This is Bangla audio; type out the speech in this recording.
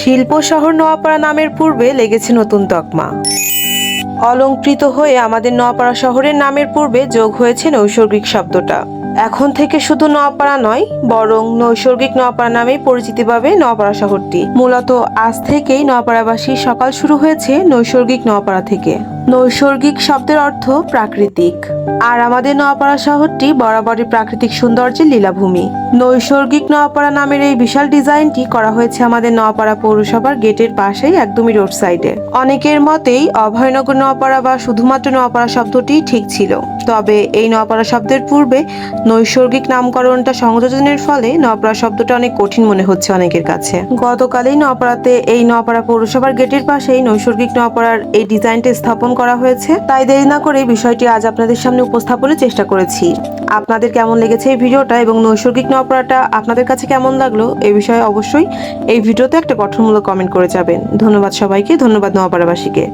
শিল্প শহর নোয়াপাড়া নামের পূর্বে লেগেছে নতুন তকমা। অলংকৃত হয়ে আমাদের নোয়াপাড়া শহরের নামের পূর্বে যোগ হয়েছে নৈসর্গিক শব্দটা। এখন থেকে শুধু নোয়াপাড়া নয়, বরং নৈসর্গিক নোয়াপাড়া নামেই পরিচিতি পাবে নোয়াপাড়া শহরটি। মূলত আজ থেকেই নোয়াপাড়াবাসীর সকাল শুরু হয়েছে নৈসর্গিক নোয়াপাড়া থেকে। নৈসর্গিক শব্দের অর্থ প্রাকৃতিক, আর আমাদের নোয়াপাড়া শহরটি বরাবরই প্রাকৃতিক সৌন্দর্যের লীলাভূমি। নৈসর্গিক নোয়াপাড়া নামের এই বিশাল ডিজাইনটি করা হয়েছে আমাদের নোয়াপাড়া পৌরসভার গেটের পাশেই, একদমই রোড সাইডে। অনেকের মতেই অভয়নগর নোয়াপাড়া বা শুধুমাত্র নোয়াপাড়া শব্দটি ঠিক ছিল, তবে এই নোয়াপাড়া শব্দের পূর্বে নৈসর্গিক নামকরণটা সংযোজনের ফলে নোয়াপাড়া শব্দটা অনেক কঠিন মনে হচ্ছে অনেকের কাছে। গতকালই নোয়াপাড়াতে এই নোয়াপাড়া পৌরসভার গেটের পাশেই নৈসর্গিক নোয়াপাড়ার এই ডিজাইনটি স্থাপন করা হয়েছে। তাই দেরি না করে বিষয়টি আজ আপনাদের সামনে উপস্থাপনের চেষ্টা করেছি। আপনাদের কেমন লেগেছে এই ভিডিওটা এবং নৈসর্গিক নোয়াপাড়াটা আপনাদের কাছে কেমন লাগলো এই বিষয়ে অবশ্যই এই ভিডিওতে একটা গঠনমূলক কমেন্ট করে যাবেন। ধন্যবাদ সবাইকে, ধন্যবাদ নোয়াপাড়াবাসীকে।